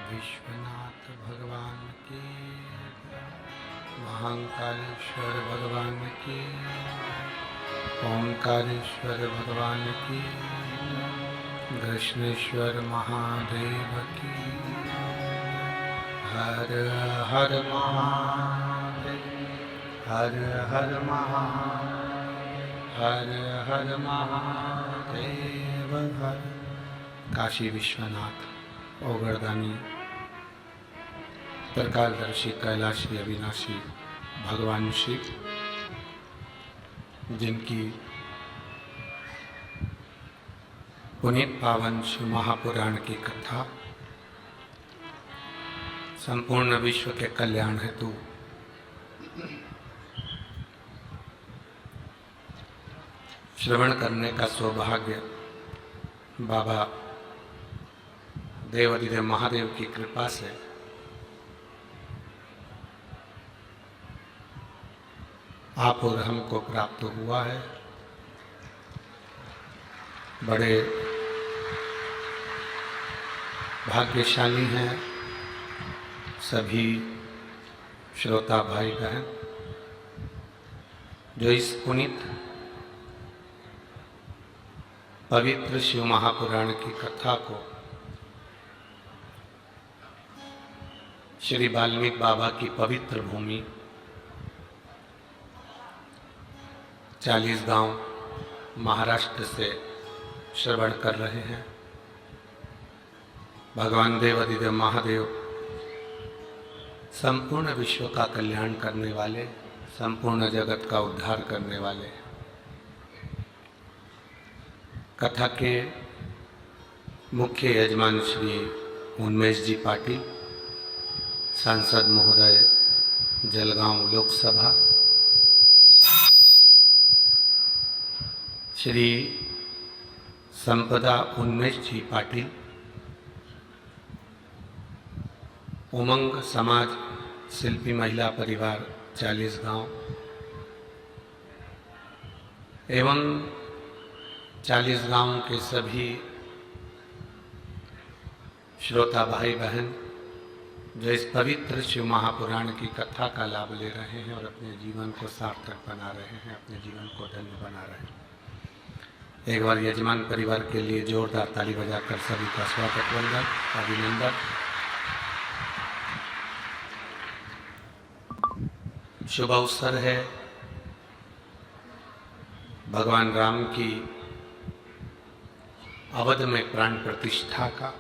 विश्वनाथ भगवान की, महाकालेश्वर भगवान की, ओंकारेश्वर भगवान की, कृष्णेश्वर महादेव की। हर हर महादेव, हर हर महादेव, हर हर महादेव हर। काशी विश्वनाथ ओगरदानी प्रकारदर्शी कैलाशी अविनाशी भगवान शिव, जिनकी पुनीत पावन शिव महापुराण की कथा संपूर्ण विश्व के कल्याण हेतु श्रवण करने का सौभाग्य बाबा देवाधिदेव महादेव की कृपा से आप और हमको प्राप्त हुआ है। बड़े भाग्यशाली हैं सभी श्रोता भाई बहन जो इस पुनीत पवित्र शिव महापुराण की कथा को श्री वाल्मीकि बाबा की पवित्र भूमि 40 गांव महाराष्ट्र से श्रवण कर रहे हैं। भगवान देवाधिदेव महादेव संपूर्ण विश्व का कल्याण करने वाले, संपूर्ण जगत का उद्धार करने वाले। कथा के मुख्य यजमान श्री उन्मेष जी पाटिल, सांसद महोदय जलगांव लोकसभा, श्री संपदा उन्मेष जी पाटिल, उमंग समाज शिल्पी महिला परिवार 40 गांव एवं 40 गांवों के सभी श्रोता भाई बहन जो इस पवित्र शिव महापुराण की कथा का लाभ ले रहे हैं और अपने जीवन को सार्थक बना रहे हैं, अपने जीवन को धन्य बना रहे हैं। एक बार यजमान परिवार के लिए जोरदार ताली बजाकर सभी का स्वागत, वंदन, अभिनंदन। शुभ अवसर है भगवान राम की अवध में प्राण प्रतिष्ठा का,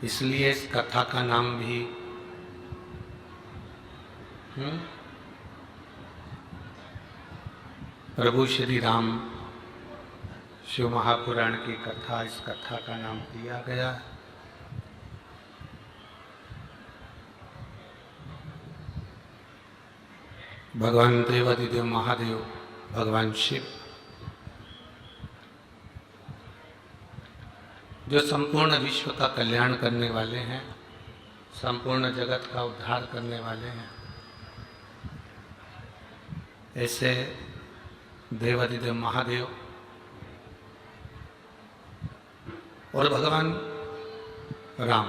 इसलिए इस कथा का नाम भी प्रभु श्री राम शिव महापुराण की कथा, इस कथा का नाम दिया गया। भगवान देवाधिदेव महादेव, भगवान शिव जो संपूर्ण विश्व का कल्याण करने वाले हैं, संपूर्ण जगत का उद्धार करने वाले हैं, ऐसे देवाधिदेव महादेव और भगवान राम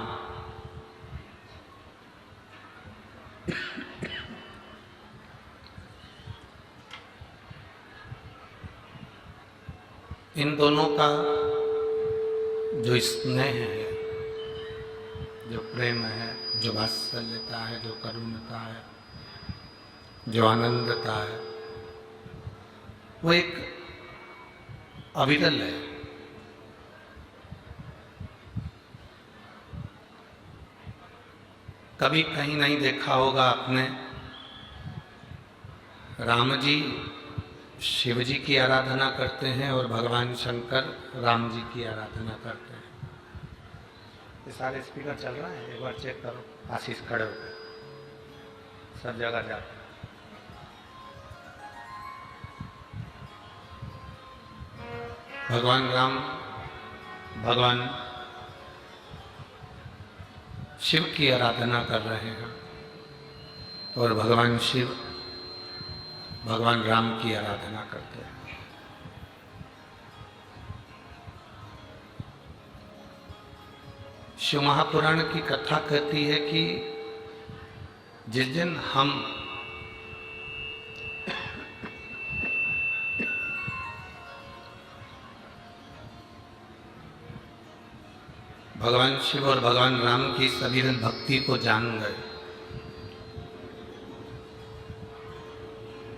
इन दोनों का जो स्नेह है, जो प्रेम है, जो वात्सल्यता है, जो करुणता है, जो आनंदता है, वो एक अविरल है। कभी कहीं नहीं देखा होगा आपने, राम जी शिव जी की आराधना करते हैं और भगवान शंकर राम जी की आराधना करते हैं। ये सारे स्पीकर चल रहा है, एक बार चेक करो। आशीष खड़े हो गए, सब जगह जाते हैं। भगवान राम भगवान शिव की आराधना कर रहे हैं और भगवान शिव भगवान राम की आराधना करते हैं। शिव महापुराण की कथा कहती है कि जिस दिन हम भगवान शिव और भगवान राम की सभी भक्ति को जान गए,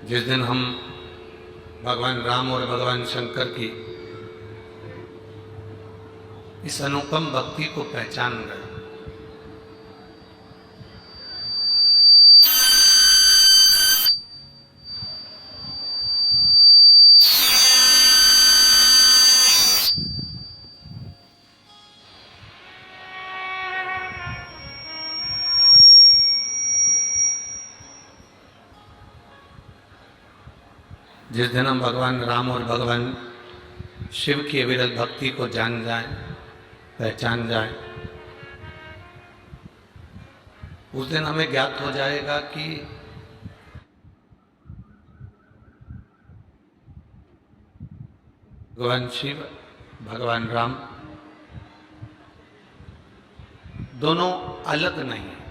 जिस दिन हम भगवान राम और भगवान शंकर की इस अनुपम भक्ति को पहचान गए, जिस दिन हम भगवान राम और भगवान शिव की अविरल भक्ति को जान जाएं, पहचान जाएं, उस दिन हमें ज्ञात हो जाएगा कि भगवान शिव भगवान राम दोनों अलग नहीं हैं।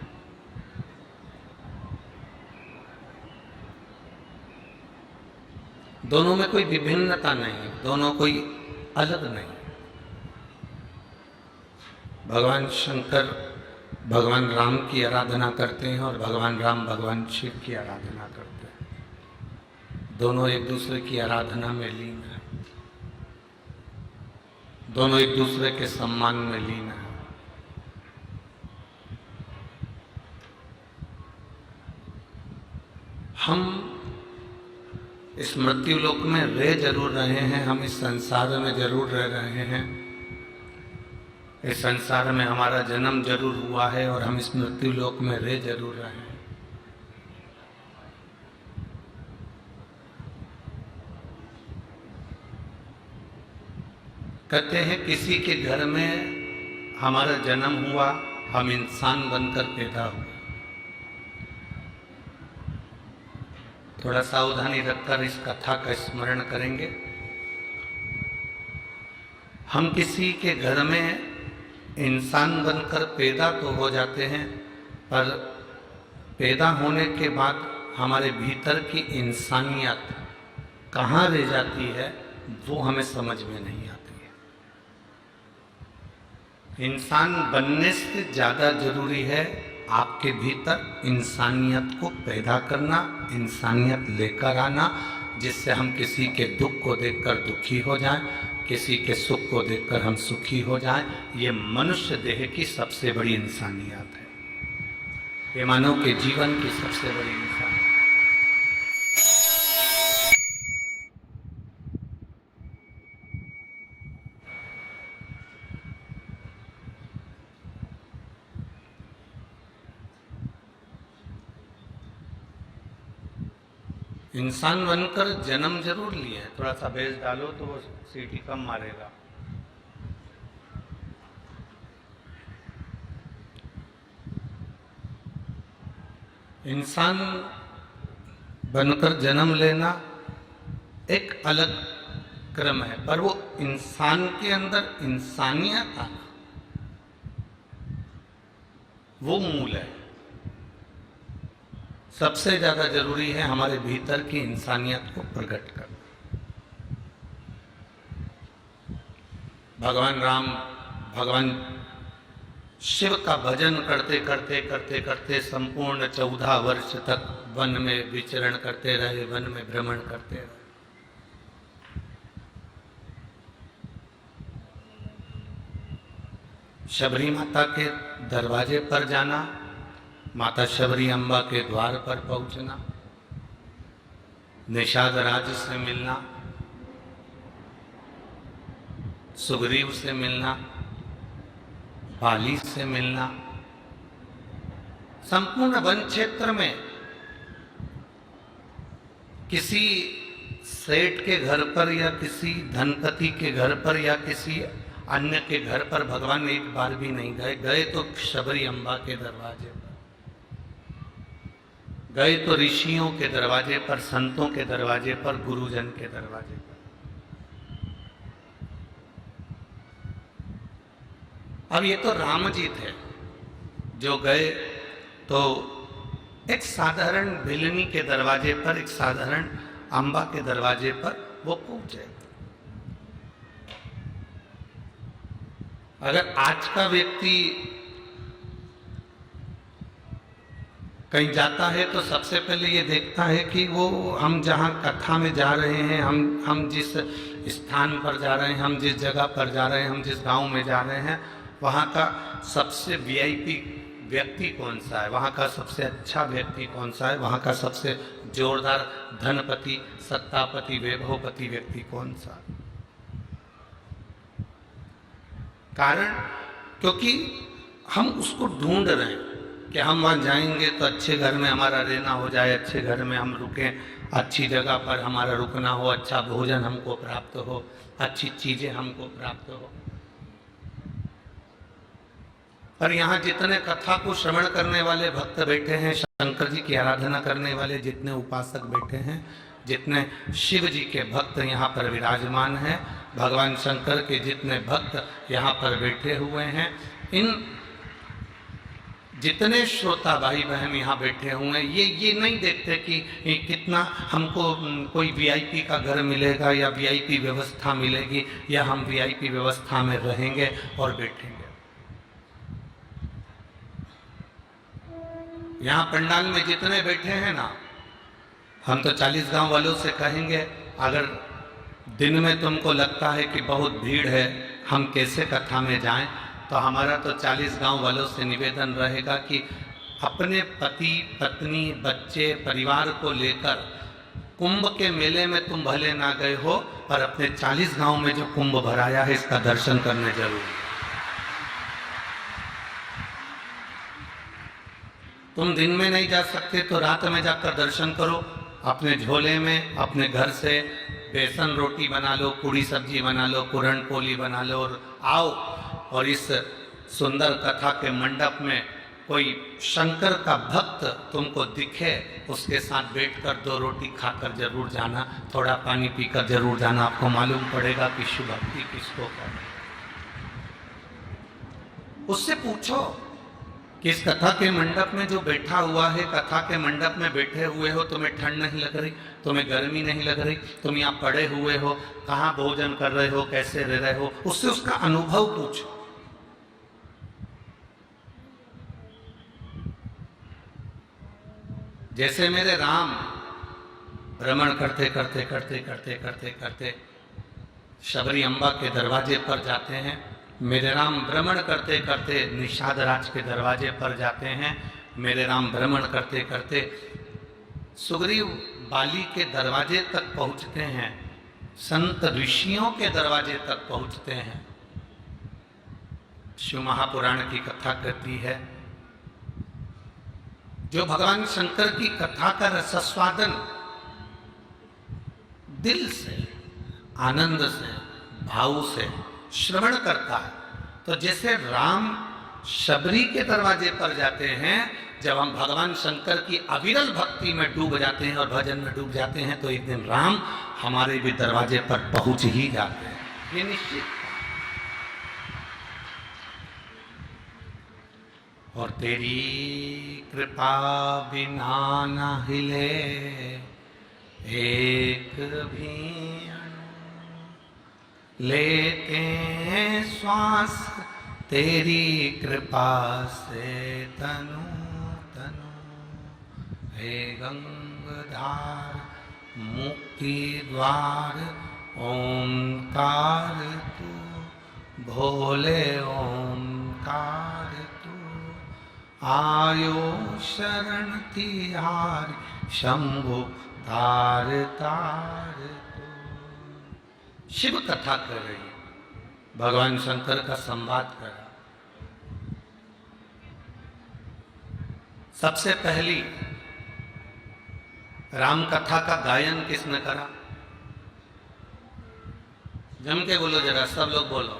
दोनों में कोई विभिन्नता नहीं, दोनों कोई अलग नहीं। भगवान शंकर भगवान राम की आराधना करते हैं और भगवान राम भगवान शिव की आराधना करते हैं। दोनों एक दूसरे की आराधना में लीन हैं, दोनों एक दूसरे के सम्मान में लीन हैं। हम इस मृत्यु लोक में रह जरूर रहे हैं, हम इस संसार में जरूर रह रहे हैं, इस संसार में हमारा जन्म जरूर हुआ है और हम इस मृत्यु लोक में रह जरूर रहे हैं। कहते हैं किसी के घर में हमारा जन्म हुआ, हम इंसान बनकर पैदा हुए। थोड़ा सावधानी रखकर इस कथा का स्मरण करेंगे। हम किसी के घर में इंसान बनकर पैदा तो हो जाते हैं, पर पैदा होने के बाद हमारे भीतर की इंसानियत कहाँ रह जाती है वो हमें समझ में नहीं आती है। इंसान बनने से ज़्यादा जरूरी है आपके भीतर इंसानियत को पैदा करना, इंसानियत लेकर आना, जिससे हम किसी के दुख को देखकर दुखी हो जाएं, किसी के सुख को देखकर हम सुखी हो जाएं। ये मनुष्य देह की सबसे बड़ी इंसानियत है, ये मानव के जीवन की सबसे बड़ी इंसानियत। इंसान बनकर जन्म जरूर लिए हैं। थोड़ा सा बेस डालो तो वो सीटी कम मारेगा। इंसान बनकर जन्म लेना एक अलग क्रम है, पर वो इंसान के अंदर इंसानियत आना वो मूल है। सबसे ज्यादा जरूरी है हमारे भीतर की इंसानियत को प्रकट करना। भगवान राम, भगवान शिव का भजन करते करते करते करते संपूर्ण 14 वर्ष तक वन में विचरण करते रहे, वन में भ्रमण करते रहे। शबरी माता के दरवाजे पर जाना, माता शबरी अम्बा के द्वार पर पहुंचना, निषाद राज से मिलना, सुग्रीव से मिलना, बाली से मिलना, संपूर्ण वन क्षेत्र में किसी सेठ के घर पर या किसी धनपति के घर पर या किसी अन्य के घर पर भगवान एक बार भी नहीं गए। गए तो शबरी अम्बा के दरवाजे पर, गए तो ऋषियों के दरवाजे पर, संतों के दरवाजे पर, गुरुजन के दरवाजे पर। अब ये तो राम जी थे जो गए तो एक साधारण भिलनी के दरवाजे पर, एक साधारण अम्बा के दरवाजे पर वो पहुंचे। अगर आज का व्यक्ति कहीं जाता है तो सबसे पहले ये देखता है कि वो हम जहाँ कथा में जा रहे हैं, हम जिस स्थान पर जा रहे हैं, हम जिस जगह पर जा रहे हैं, हम जिस गांव में जा रहे हैं, वहाँ का सबसे वीआईपी व्यक्ति कौन सा है, वहाँ का सबसे अच्छा व्यक्ति कौन सा है, वहाँ का सबसे जोरदार धनपति, सत्तापति, वैभवपति व्यक्ति कौन सा है। कारण क्योंकि हम उसको ढूंढ रहे हैं कि हम वहाँ जाएंगे तो अच्छे घर में हमारा रहना हो जाए, अच्छे घर में हम रुकें, अच्छी जगह पर हमारा रुकना हो, अच्छा भोजन हमको प्राप्त हो, अच्छी चीज़ें हमको प्राप्त हो। पर यहाँ जितने कथा को श्रवण करने वाले भक्त बैठे हैं, शंकर जी की आराधना करने वाले जितने उपासक बैठे हैं, जितने शिव जी के भक्त यहाँ पर विराजमान हैं, भगवान शंकर के जितने भक्त यहाँ पर बैठे हुए हैं, इन जितने श्रोता भाई बहन यहाँ बैठे हुए हैं, ये नहीं देखते कि कितना हमको कोई वीआईपी का घर मिलेगा या वीआईपी व्यवस्था मिलेगी या हम वीआईपी व्यवस्था में रहेंगे और बैठेंगे। यहाँ पंडाल में जितने बैठे हैं ना, हम तो 40 गांव वालों से कहेंगे, अगर दिन में तुमको लगता है कि बहुत भीड़ है, हम कैसे कथा में जाएं, तो हमारा तो 40 गांव वालों से निवेदन रहेगा कि अपने पति, पत्नी, बच्चे, परिवार को लेकर कुंभ के मेले में तुम भले ना गए हो, पर अपने 40 गांव में जो कुंभ भराया है इसका दर्शन करने जरूर। तुम दिन में नहीं जा सकते तो रात में जाकर दर्शन करो। अपने झोले में अपने घर से बेसन रोटी बना लो, पूड़ी सब्जी बना लो, पूरन पोली बना लो और आओ, और इस सुंदर कथा के मंडप में कोई शंकर का भक्त तुमको दिखे, उसके साथ बैठकर 2 रोटी खाकर जरूर जाना, थोड़ा पानी पीकर जरूर जाना। आपको मालूम पड़ेगा कि शिव भक्ति किसको करना। उससे पूछो कि इस कथा के मंडप में जो बैठा हुआ है, कथा के मंडप में बैठे हुए हो, तुम्हें ठंड नहीं लग रही, तुम्हें गर्मी नहीं लग रही, तुम यहाँ पड़े हुए हो, कहाँ भोजन कर रहे हो, कैसे रह रहे हो, उससे उसका अनुभव पूछो। जैसे मेरे राम भ्रमण करते करते करते करते करते करते शबरी अम्बा के दरवाजे पर जाते हैं, मेरे राम भ्रमण करते करते निषाद राज के दरवाजे पर जाते हैं, मेरे राम भ्रमण करते करते सुग्रीव बाली के दरवाजे तक पहुंचते हैं, संत ऋषियों के दरवाजे तक पहुंचते हैं। शिव महापुराण की कथा कहती है, जो भगवान शंकर की कथा का रसस्वादन दिल से, आनंद से, भाव से श्रवण करता है, तो जैसे राम शबरी के दरवाजे पर जाते हैं। जब हम भगवान शंकर की अविरल भक्ति में डूब जाते हैं और भजन में डूब जाते हैं तो एक दिन राम हमारे भी दरवाजे पर पहुंच ही जाते हैं, ये निश्चित। और तेरी कृपा बिना न हिले एक भी अणु, लेते हैं श्वास तेरी कृपा से तनु तनु। हे गंगाधार मुक्ति द्वार ओंकार तू, भोले ओंकार तू। आयो शरण तिहार शंभु तार तार तू। शिव कथा कर रही है, भगवान शंकर का संवाद कर रहा। सबसे पहली राम कथा का गायन किसने करा? जम के बोलो जरा, सब लोग बोलो।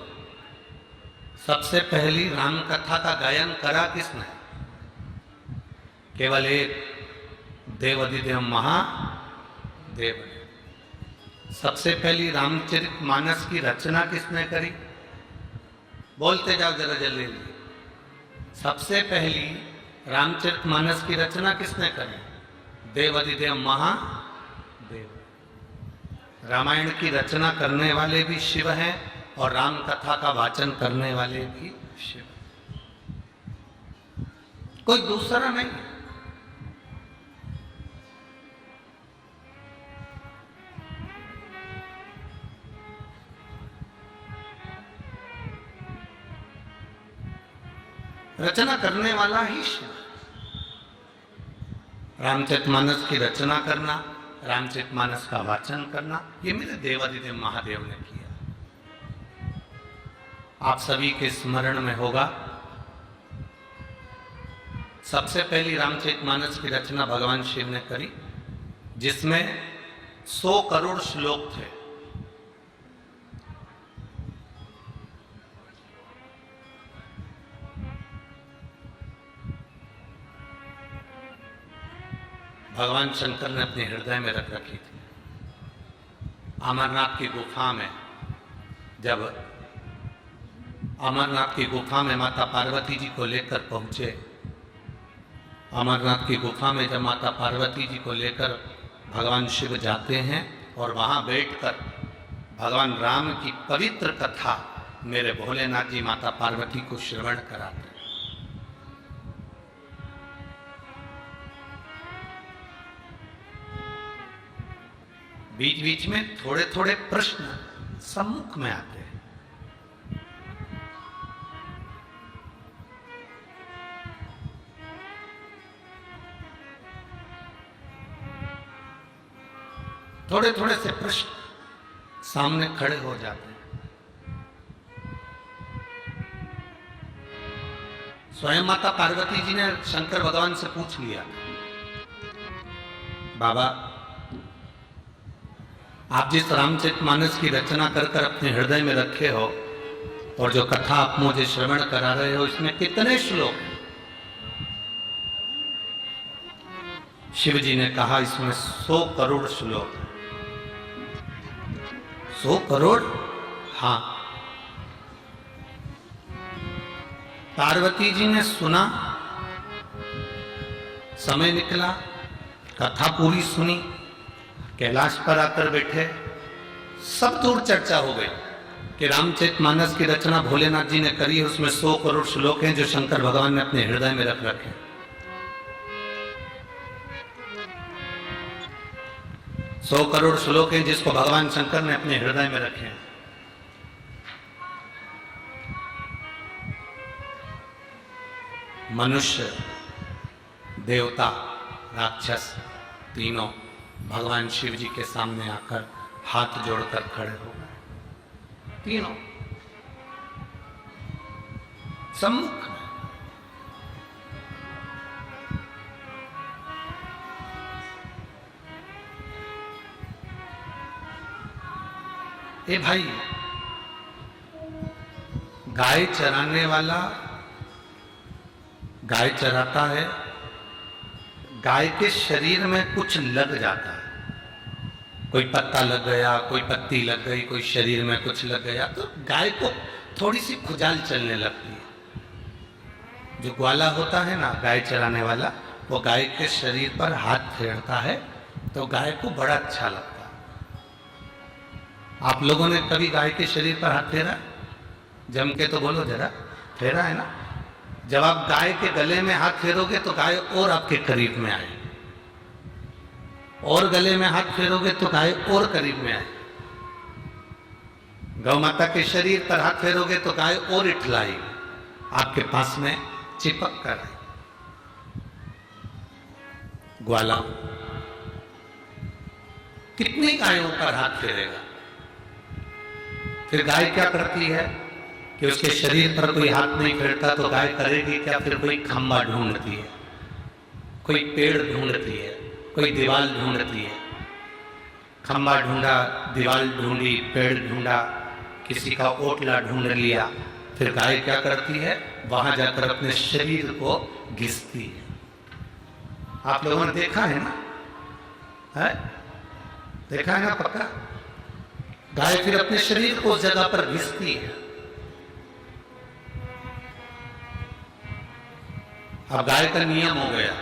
सबसे पहली राम कथा का गायन करा किसने? केवल एक देवाधिदेव महादेव ने। सबसे पहली रामचरितमानस की रचना किसने करी? बोलते जाओ जरा जल्दी। सबसे पहली रामचरितमानस की रचना किसने करी? देवाधिदेव महादेव। रामायण की रचना करने वाले भी शिव हैं और राम कथा का वाचन करने वाले भी शिव, कोई दूसरा नहीं। रचना करने वाला ही शिव। रामचरितमानस की रचना करना, रामचरितमानस का वाचन करना, ये मेरे देवाधिदेव महादेव ने किया। आप सभी के स्मरण में होगा, सबसे पहली रामचरितमानस की रचना भगवान शिव ने करी, जिसमें 100 करोड़ श्लोक थे। भगवान शंकर ने अपने हृदय में रख रखी थी। अमरनाथ की गुफा में, जब अमरनाथ की गुफा में माता पार्वती जी को लेकर पहुंचे, अमरनाथ की गुफा में जब माता पार्वती जी को लेकर भगवान शिव जाते हैं और वहां बैठकर भगवान राम की पवित्र कथा मेरे भोलेनाथ जी माता पार्वती को श्रवण कराते हैं। बीच बीच में थोड़े थोड़े प्रश्न सम्मुख में आते हैं। थोड़े थोड़े से प्रश्न सामने खड़े हो जाते हैं। स्वयं माता पार्वती जी ने शंकर भगवान से पूछ लिया, बाबा आप जिस रामचरितमानस की रचना कर कर अपने हृदय में रखे हो और जो कथा आप मुझे श्रवण करा रहे हो, इसमें कितने श्लोक? शिव जी ने कहा इसमें 100 करोड़ श्लोक। 100 करोड़? हाँ। पार्वती जी ने सुना, समय निकला, कथा पूरी सुनी, कैलाश पर आकर बैठे, सब दूर चर्चा हो गई कि रामचरितमानस की रचना भोलेनाथ जी ने करी है, उसमें 100 करोड़ श्लोक हैं जो शंकर भगवान ने अपने हृदय में रख रखे। 100 करोड़ श्लोक हैं जिसको भगवान शंकर ने अपने हृदय में रखे हैं। मनुष्य, देवता, राक्षस तीनों भगवान शिव जी के सामने आकर हाथ जोड़कर खड़े हो गए, तीनों सम्मुख में। ए भाई, गाय चराने वाला गाय चराता है, गाय के शरीर में कुछ लग जाता है, कोई पत्ता लग गया, कोई पत्ती लग गई, कोई शरीर में कुछ लग गया, तो गाय को थोड़ी सी खुजाल चलने लगती है। जो ग्वाला होता है ना, गाय चराने वाला, वो गाय के शरीर पर हाथ फेरता है तो गाय को बड़ा अच्छा लगता है। आप लोगों ने कभी गाय के शरीर पर हाथ फेरा? जम के तो बोलो जरा, फेरा है ना? जब आप गाय के गले में हाथ फेरोगे तो गाय और आपके करीब में आए, और गले में हाथ फेरोगे तो गाय और करीब में आए। गौ माता के शरीर पर हाथ फेरोगे तो गाय और इठलाई, आपके पास में चिपक कर आए। ग्वाला कितनी गायों पर हाथ फेरेगा? फिर गाय क्या करती है कि उसके शरीर पर कोई हाथ नहीं फेरता तो गाय करेगी क्या? फिर कोई खंबा ढूंढती है, कोई पेड़ ढूंढती है, कोई दीवार ढूंढती है। खंबा ढूंढा, दीवार ढूंढी, पेड़ ढूंढा, किसी का ओटला ढूंढ लिया। फिर गाय क्या करती है? वहां जाकर अपने शरीर को घिसती है। आप लोगों ने देखा है ना? है? देखा है ना पक्का? गाय फिर अपने शरीर को उस जगह पर घिसती है। अब गाय का नियम हो गया,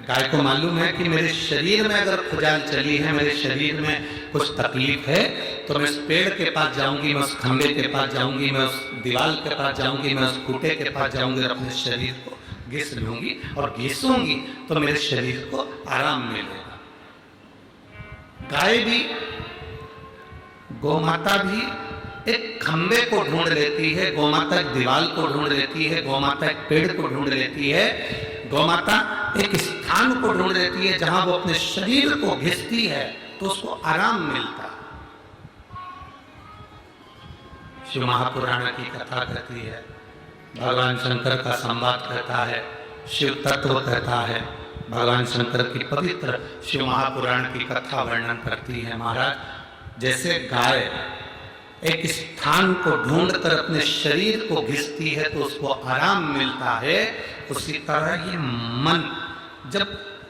गाय को मालूम है कि मेरे शरीर में अगर खुजाल चली है, मेरे शरीर में कुछ तकलीफ है, तो मैं उस पेड़ के पास जाऊंगी, मैं उस खंबे के पास जाऊंगी, मैं उस दीवार के पास जाऊंगी, मैं उस खूंटे के पास जाऊंगी और अपने शरीर को घिस लूंगी, और घिसूंगी तो मेरे शरीर को आराम मिलेगा। गाय भी, गौ माता भी एक खंबे को ढूंढ लेती है, गौ माता एक दीवार को ढूंढ लेती है, गौ माता एक पेड़ को ढूंढ लेती है, गौ माता एक स्थान को ढूंढ लेती है जहां वो अपने शरीर को घिसती है तो उसको आराम मिलता है। शिव महापुराण की कथा कहती है, भगवान शंकर का संवाद कहता है, शिव तत्व कहता है, भगवान शंकर की पवित्र शिव महापुराण की कथा वर्णन करती है। महाराज, जैसे गाय एक स्थान को ढूंढकर अपने शरीर को घिसती है तो उसको आराम मिलता है, उसी तरह ये मन जब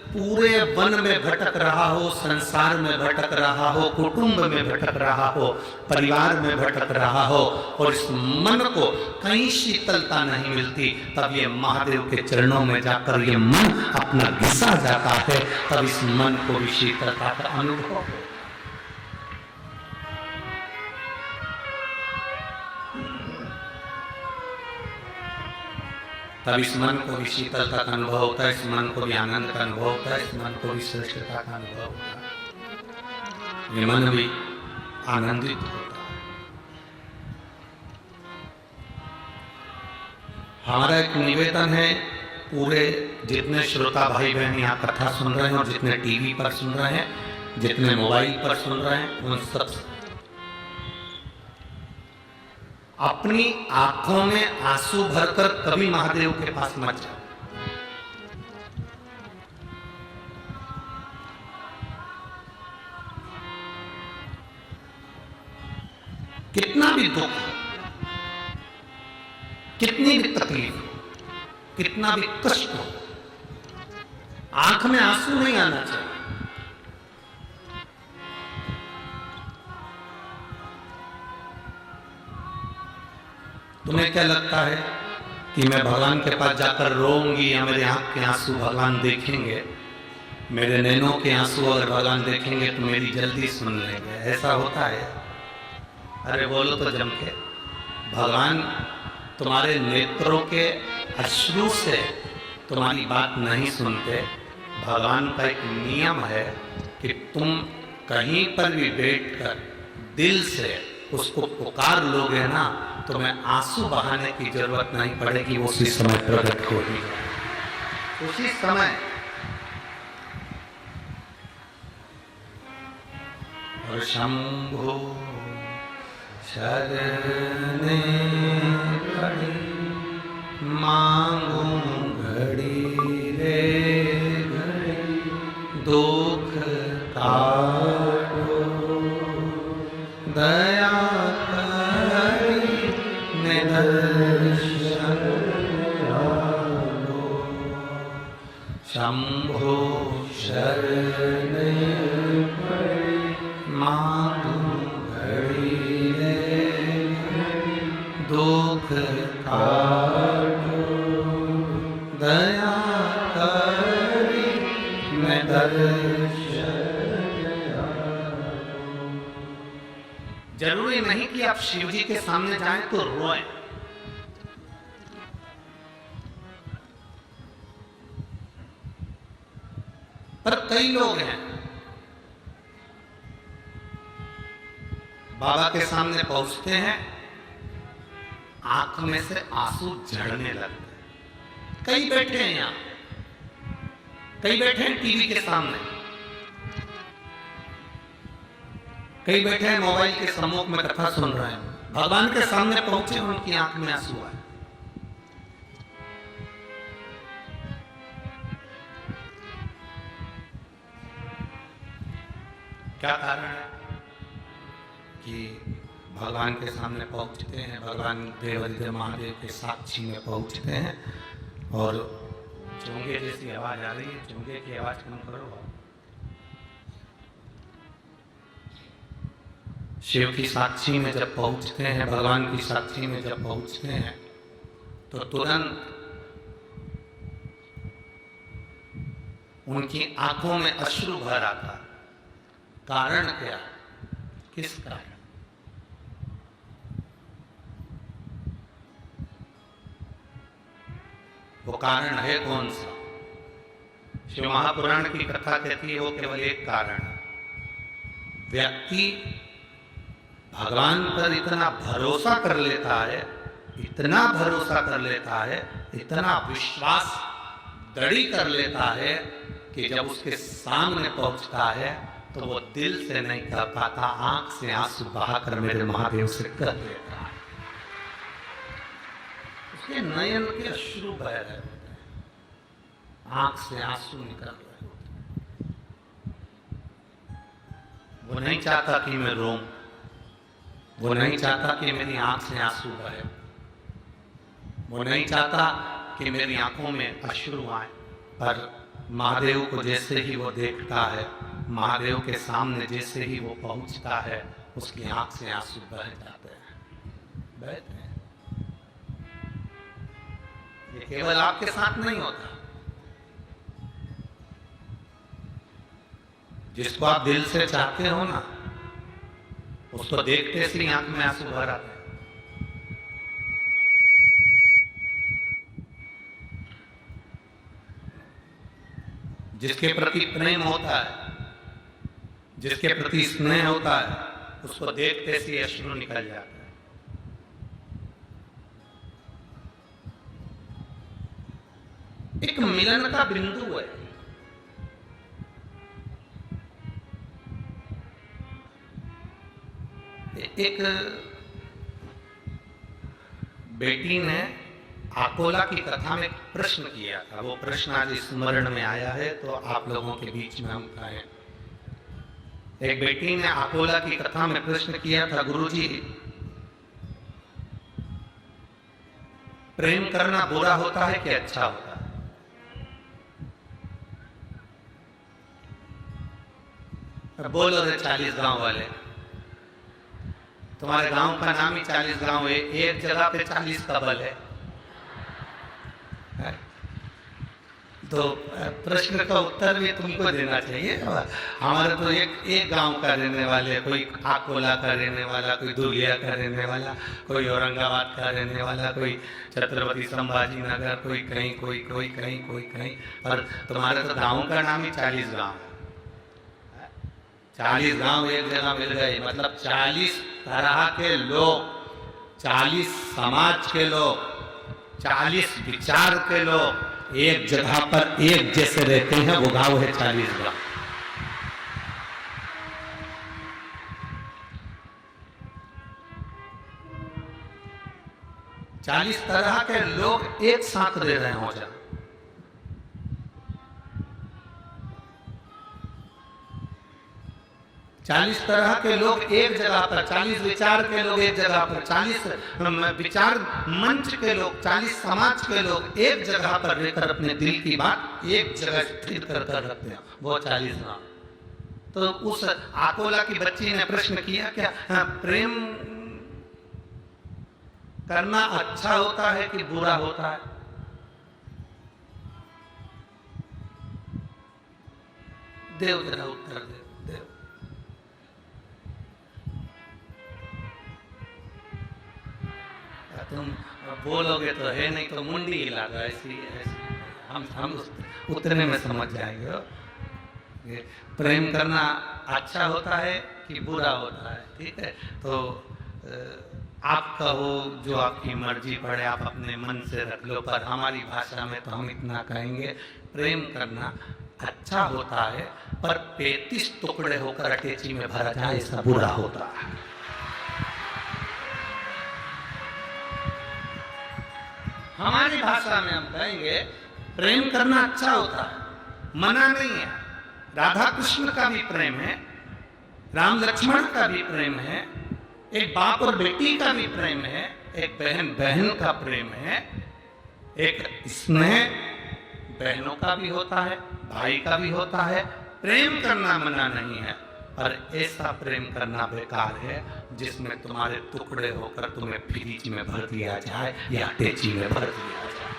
पूरे वन में भटक रहा हो, संसार में भटक रहा हो, कुटुंब में भटक रहा हो, परिवार में भटक रहा हो, और इस मन को कहीं शीतलता नहीं मिलती, तब ये महादेव के चरणों में जाकर ये मन अपना घिसा जाता है, तब इस मन को भी शीतलता का अनुभव हो। तब इस मन को भी शीतलता का अनुभव होता है, इस मन को भी आनंद का अनुभव होता है, इस मन को भी श्रेष्ठता का अनुभव होता है, ये मन भी आनंदित होता है। हमारा एक निवेदन है, पूरे जितने श्रोता भाई बहन यहाँ कथा सुन रहे हैं और जितने टीवी पर सुन रहे हैं, जितने मोबाइल पर सुन रहे हैं, उन सब अपनी आंखों में आंसू भरकर कभी महादेव के पास मत जाओ। कितना भी दुख हो, कितनी भी तकलीफ हो, कितना भी कष्ट हो, आंख में आंसू नहीं आना चाहिए। तुम्हें क्या लगता है कि मैं भगवान के पास जाकर रोऊंगी या मेरे आंख के आंसू भगवान देखेंगे? मेरे नैनों के आंसू अगर भगवान देखेंगे तो मेरी जल्दी सुन लेंगे, ऐसा होता है? अरे बोलो तो जम के, भगवान तुम्हारे नेत्रों के अश्रु से तुम्हारी बात नहीं सुनते। भगवान का एक नियम है कि तुम कहीं पर भी बैठकर दिल से उसको पुकार लोगे ना, तो मैं आंसू बहाने की जरूरत नहीं पड़ेगी, उसी समय प्रकट होगी, उसी समय। और शंभो शरणे खड़ी मांगू घड़ी रे घड़ी, दुख काटो दया करी निदर्शन आलो। माधु घड़ी रे दुख काटो, दया करी मैं दर्शन। जरूरी नहीं कि आप शिव जी के सामने जाएं तो रोएं। पर कई लोग हैं बाबा के सामने पहुंचते हैं, आंख में से आंसू झड़ने लगते हैं। कई बैठे हैं यहां, कई बैठे हैं टीवी के सामने, कई बैठे हैं मोबाइल के सम्मुख में कथा सुन रहे हैं। भगवान के सामने पहुंचे, उनकी आंख में आंसू आए। क्या कारण है कि भगवान के सामने पहुंचते हैं, भगवान देवाधिदेव महादेव के साक्षी में पहुंचते हैं और चोंगे जैसी आवाज आ रही है, चोंगे की आवाज कम करो। शिव की साक्षी में जब पहुंचते हैं, भगवान की साक्षी में जब पहुंचते हैं तो तुरंत उनकी आंखों में अश्रु भर आता। कारण क्या? किस कारण? वो कारण है कौन सा? शिव महापुराण की कथा कहती है वो केवल एक कारण। व्यक्ति भगवान पर इतना भरोसा कर लेता है, इतना भरोसा कर लेता है, इतना विश्वास दृढ़ कर लेता है कि जब उसके सामने पहुंचता है तो वो दिल से नहीं कह पाता, आंख से आंसू बहाकर मेरे महादेव से कह देता है। उसके नयन के अश्रु बह रहे होते हैं, आंख से आंसू निकल रहे होते हैं। वो नहीं चाहता कि मैं रोऊं, वो नहीं चाहता कि मेरी आंख से आंसू बहे, वो नहीं चाहता कि मेरी आंखों में अश्रु आए। पर महादेव को जैसे ही वो देखता है, महादेव के सामने जैसे ही वो पहुंचता है, उसकी आंख से आंसू बह जाते हैं, बहते हैं। ये केवल आपके साथ नहीं होता। जिसको आप दिल से चाहते हो ना, उसको देखते से आंख में आंसू भर आते हैं। जिसके प्रति प्रेम होता है, जिसके प्रति स्नेह होता है, उसको देखते से अश्रु निकल जाता है। एक मिलन का बिंदु है। एक बेटी ने आकोला की कथा में प्रश्न किया था, वो प्रश्न आज स्मरण में आया है तो आप लोगों के बीच में हम कहें। एक बेटी ने आकोला की कथा में प्रश्न किया था, गुरुजी प्रेम करना बुरा होता है कि अच्छा होता है? बोलो रे 40 गांव वाले, तुम्हारे गांव का नाम ही 40 गांव है, एक जगह पे 40 कबल है। तो प्रश्न का उत्तर भी तुमको देना चाहिए। हमारे तो एक गांव का रहने वाले, कोई आकोला का रहने वाला, कोई दुलिया का रहने वाला, कोई औरंगाबाद का रहने वाला, कोई छत्रपति संभाजी नगर, कोई कहीं, कोई कहीं, कोई कहीं। पर तुम्हारे तो गांव का नाम ही 40 गांव है। 40 गांव एक जगह मिल गए, मतलब 40 तरह के लोग, 40 समाज के लोग, 40 विचार के लोग एक जगह पर एक जैसे रहते हैं, वो गांव है 40 गांव। चालीस तरह के लोग एक साथ रह रहे हो जा। 40 तरह के लोग एक जगह पर, 40 विचार के लोग एक जगह पर, 40 विचार मंच के लोग, 40 समाज के लोग एक जगह पर रहकर अपने दिल की बात एक जगह स्थिर कर रखते हैं, वो 40 नाम। तो उस आकोला की बच्ची ने प्रश्न किया, क्या प्रेम करना अच्छा होता है कि बुरा होता है? देव जरा उत्तर दे। देव तुम बोलोगे तो है, नहीं तो मुंडी हिला दो, ऐसी ऐसी हम उतने में समझ जाएंगे। प्रेम करना अच्छा होता है कि बुरा होता है, ठीक है? तो आप कहो जो आपकी मर्जी पड़े, आप अपने मन से रख लो, पर हमारी भाषा में तो हम इतना कहेंगे, प्रेम करना अच्छा होता है, पर 35 टुकड़े होकर अटैची में भरा जाए ऐसा बुरा होता है। हमारी भाषा में हम कहेंगे प्रेम करना अच्छा होता है, मना नहीं है। राधा कृष्ण का भी प्रेम है, राम लक्ष्मण का भी प्रेम है, एक बाप और बेटी का भी प्रेम है, एक बहन बहन का प्रेम है, एक स्नेह बहनों का भी होता है, भाई का भी होता है। प्रेम करना मना नहीं है, पर ऐसा प्रेम करना बेकार है जिसमें तुम्हारे टुकड़े होकर तुम्हें फ्रिज में भर दिया जाए या टेची में भर दिया जाए,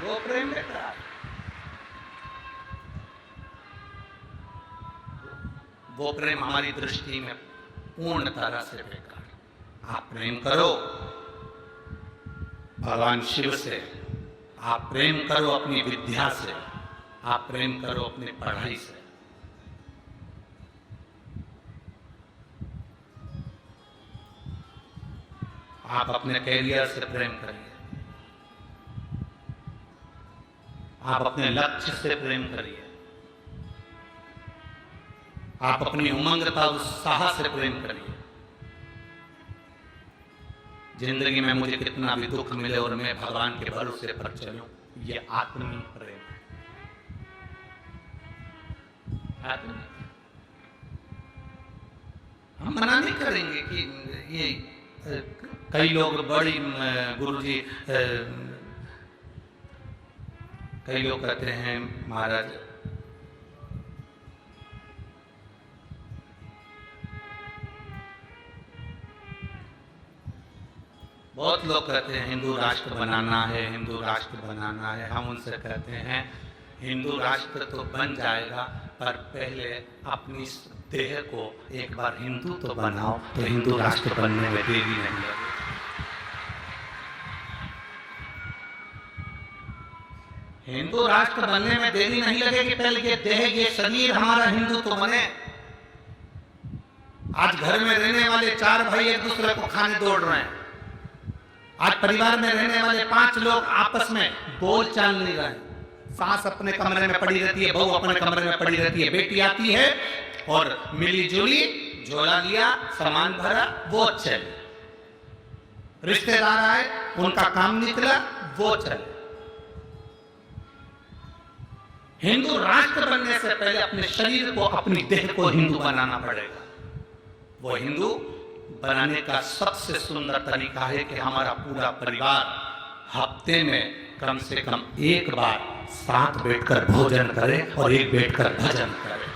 वो प्रेम बेकार। वो प्रेम हमारी दृष्टि में पूर्ण तरह से बेकार। आप प्रेम करो भगवान शिव से, आप प्रेम करो अपनी विद्या से, आप प्रेम करो अपनी पढ़ाई से। आप अपने कैरियर से प्रेम करिए, आप अपने लक्ष्य से प्रेम करिए, आप अपनी उमंगता उत्साह से प्रेम करिए। जिंदगी में मुझे कितना भी दुख मिले और मैं भगवान के भरोसे पर चलूं, ये आत्मीय प्रेम है। आत्मीय हम मना नहीं करेंगे कि ये कई लोग बड़ी गुरुजी, कई लोग कहते हैं महाराज बहुत लोग कहते हैं हिंदू राष्ट्र बनाना है, हिंदू राष्ट्र बनाना है। हम उनसे कहते हैं हिंदू राष्ट्र तो बन जाएगा, पर पहले अपनी देह को एक बार हिंदू तो बनाओ, तो हिंदू राष्ट्र बनने में देरी नहीं लगेगी। हिंदू राष्ट्र बनने में देरी नहीं लगेगी, पहले ये देह, ये शरीर हमारा हिंदू तो बने। आज घर में रहने वाले 4 भाई एक दूसरे को खाने दौड़ रहे हैं। आज परिवार में रहने वाले 5 लोग आपस में बोल चाल नहीं रहे। सास अपने कमरे में पड़ी रहती है, बहू अपने कमरे में पड़ी रहती है, बेटी आती है और मिली जुली झोला लिया, सामान भरा, वो चले। रिश्तेदार आए, उनका काम निकला, वो चले। हिंदू राष्ट्र बनने से पहले अपने शरीर को, अपनी देह को हिंदू बनाना पड़ेगा। वो हिंदू बनाने का सबसे सुंदर तरीका है कि हमारा पूरा परिवार हफ्ते में कम से कम एक बार साथ बैठकर भोजन करे और एक बैठकर भजन करे।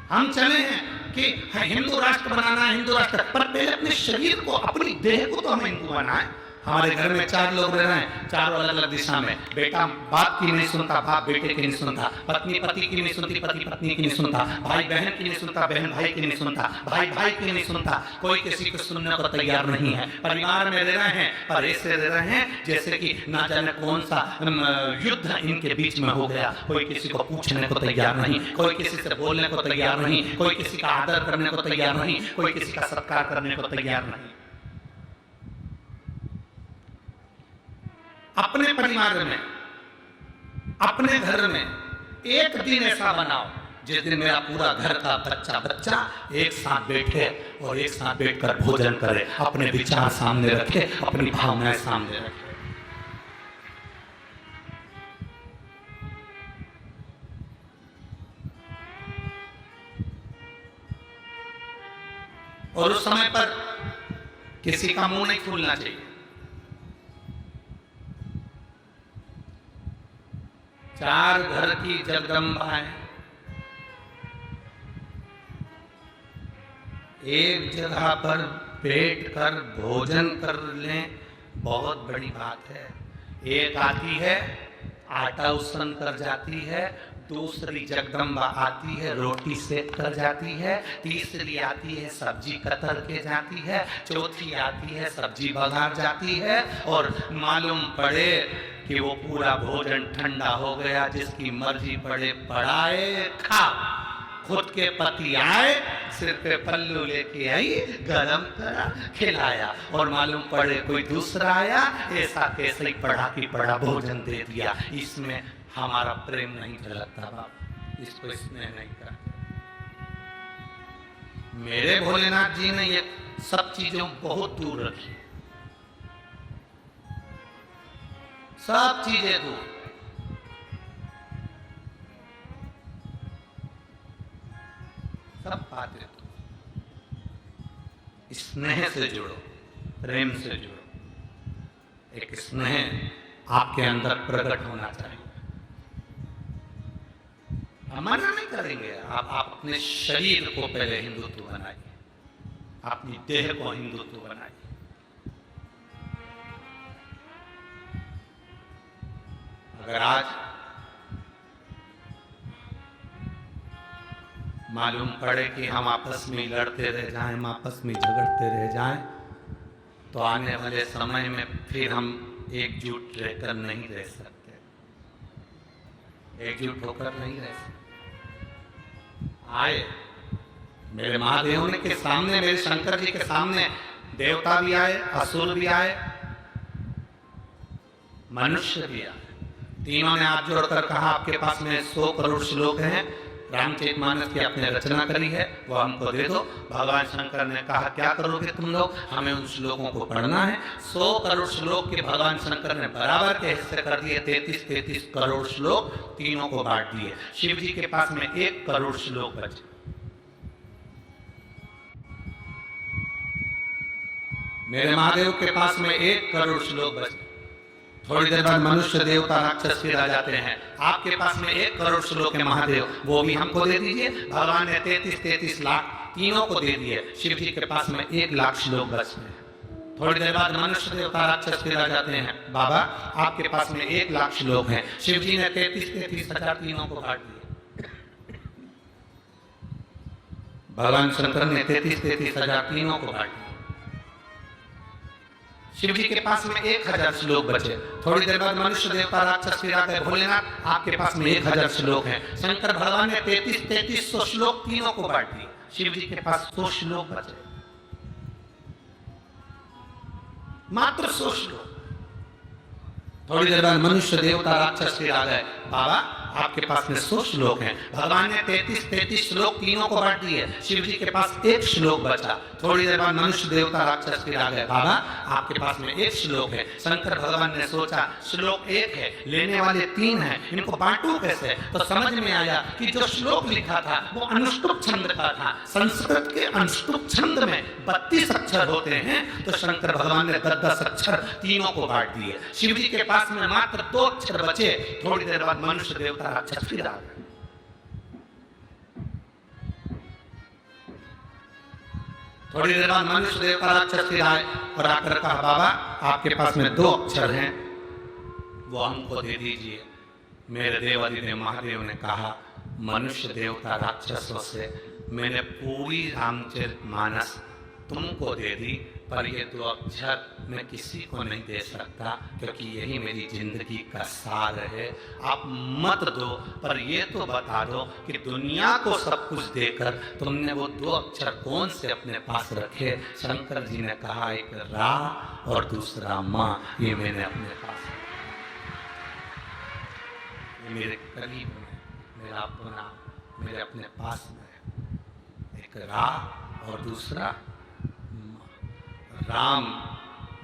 हम चले हैं कि हिंदू राष्ट्र बनाना है, हिंदू राष्ट्र, पर पहले अपने शरीर को, अपनी देह को तो हम हिंदू बनाए। हमारे घर में 4 लोग रह रहे हैं, चारों अलग अलग दिशा में। बेटा बाप की नहीं सुनता, बाप बेटे की नहीं सुनता, पत्नी पति की नहीं सुनती, पति पत्नी की नहीं सुनता, भाई बहन की नहीं सुनता, बहन भाई की नहीं सुनता, भाई भाई की नहीं सुनता। कोई किसी को सुनने को तैयार नहीं है। परिवार में रह रहे हैं, पर ऐसे रह रहे हैं जैसे कि ना जाने कौन सा युद्ध इनके बीच में हो गया। कोई किसी को पूछने को तैयार नहीं, कोई किसी से बोलने को तैयार नहीं, कोई किसी का आदर करने को तैयार नहीं, कोई किसी का सत्कार करने को तैयार नहीं। अपने परिवार में, अपने घर में एक दिन ऐसा बनाओ जिस दिन मेरा पूरा घर का बच्चा बच्चा एक साथ बैठे और एक साथ बैठकर भोजन करे, अपने विचार सामने रखे, अपनी भावनाएं सामने रखे। और उस समय पर किसी का मुंह नहीं खुलना चाहिए। चार घर की जगदम्बाएं एक जगह पर बैठ कर भोजन कर लें, बहुत बड़ी बात है। एक आती है आटा उसन कर जाती है, दूसरी जगदम्बा आती है रोटी सेक कर जाती है, तीसरी आती है सब्जी कतर के जाती है, चौथी आती है सब्जी बघार जाती है, और मालूम पड़े कि वो पूरा भोजन ठंडा हो गया, जिसकी मर्जी पड़े पड़ाए खा। खुद के पति आए, सिर पे पल्लू लेके आई, गरम करा खिलाया, और मालूम पड़े कोई दूसरा आया, ऐसा कैसे ही पड़ा कि पड़ा भोजन दे दिया। इसमें हमारा प्रेम नहीं झलकता बाप, इसको स्नेह नहीं करते। मेरे भोलेनाथ जी ने ये सब चीजों बहुत दूर रखी, सब चीजें दूर। सब बातें तो स्नेह से जुड़ो, प्रेम से जुड़ो। एक स्नेह आपके अंदर प्रकट होना चाहिए। हम मना नहीं करेंगे, आप अपने शरीर को पहले हिंदुत्व बनाइए, अपनी देह को हिंदुत्व बनाइए। अगर आज मालूम पड़े कि हम आपस में लड़ते रह जाएं, हम आपस में झगड़ते रह जाएं, तो आने वाले समय में फिर हम एकजुट रहकर नहीं रह सकते, एकजुट होकर नहीं रह सकते। आए मेरे महादेव ने के सामने, मेरे शंकर जी के सामने देवता भी आए, असुर भी आए, मनुष्य भी आए। तीनों ने हाथ जोड़कर कहा आपके पास में 100 करोड़ श्लोक हैं, रामचरितमानस की आपने रचना करी है, वो हमको दे दो। भगवान शंकर ने कहा क्या करोगे तुम लोग, हमें उन श्लोकों को पढ़ना है। 100 करोड़ श्लोक के भगवान शंकर ने बराबर के हिस्से कर दिए, 33 करोड़ श्लोक तीनों को बांट दिए। शिव जी के पास में 1 करोड़ श्लोक बचे। मेरे महादेव के पास में 1 करोड़ श्लोक बचे। थोड़ी देर बाद मनुष्य देवता राक्षस फिर आ जाते हैं। आपके पास में 1 करोड़ श्लोक है महादेव, वो भी हमको दे दीजिए। भगवान ने 33 लाख तीनों को दे दिए। शिव जी के पास में 1 लाख श्लोक बचे हैं। थोड़ी देर बाद मनुष्य देवता राक्षस फिर आ जाते हैं। बाबा आपके पास में 1 लाख श्लोक हैं। शिव जी ने 33 हजार तीनों को बांट दिए। भगवान शंकर ने 33 हजार तीनों को बांट दिया। शिव जी के पास में 1000 श्लोक बचे। थोड़ी देर बाद मनुष्य देवता राक्षस फिर आ गए। भोलेनाथ आपके पास में 1000 श्लोक हैं। शंकर भगवान ने 3300 श्लोक तीनों को बांट दिए। शिव जी के पास 100 श्लोक बचे, मात्र 100 श्लोक। थोड़ी देर बाद मनुष्य देवता राक्षस फिर आ गए। बाबा आपके पास में 100 श्लोक हैं। भगवान ने 33 श्लोक तीनों को बांट दिए। शिव जी के पास 1 श्लोक बचा। थोड़ी देर बाद मनुष्य देवता राक्षस फिर आ गए। बाबा आपके पास में 1 श्लोक है। शंकर भगवान ने सोचा श्लोक 1 है, लेने वाले 3 हैं, इनको बांटू कैसे? तो समझ में आया कि जो श्लोक लिखा था वो अनुष्टुप छंद का था। संस्कृत के अनुष्टुप छंद में 32 अक्षर होते हैं, तो शंकर भगवान ने 10 अक्षर तीनों को बांट दिए। शिव जी के पास में मात्र 2 अक्षर बचे। थोड़ी देर बाद मनुष्य देवता राक्षस फिर आ गए। थोड़ी देर बाद मनुष्य देवता राक्षस फिर आए और आकर कहा बाबा आपके पास में 2 अक्षर हैं, वो हमको दे दीजिए। मेरे देवादिदेव महादेव ने कहा मनुष्य देवता राक्षसों से मैंने पूरी रामचरितमानस तुमको दे दी, पर ये 2 अक्षर मैं किसी को नहीं दे सकता, क्योंकि यही मेरी जिंदगी का सार है। आप मत दो, पर ये तो बता दो कि दुनिया को सब कुछ देकर तुमने वो 2 अक्षर कौन से अपने पास रखे? शंकर जी ने कहा एक रा और दूसरा माँ, ये मैंने अपने पास, ये मेरे करीब में, मेरा अपना, मेरे अपने पास में। एक रा और दूसरा राम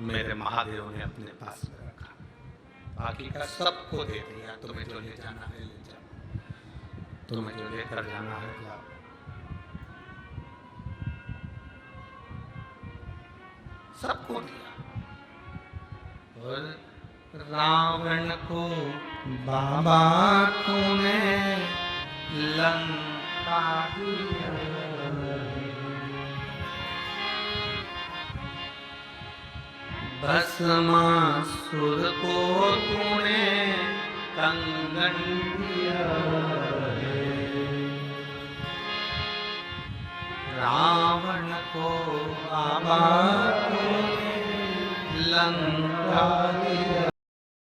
मेरे महादेव ने अपने पास में रखा। बाकी का सबको दे दिया। तुम्हें जो ले जाना है ले जाओ, तुम्हें जो लेकर जाना है जाओ। सबको दिया। और रावण को बाबा तूने लंका दिया भस्मासुर को तूने कंगन दिया रावण को बाबा तूने लंका दिया।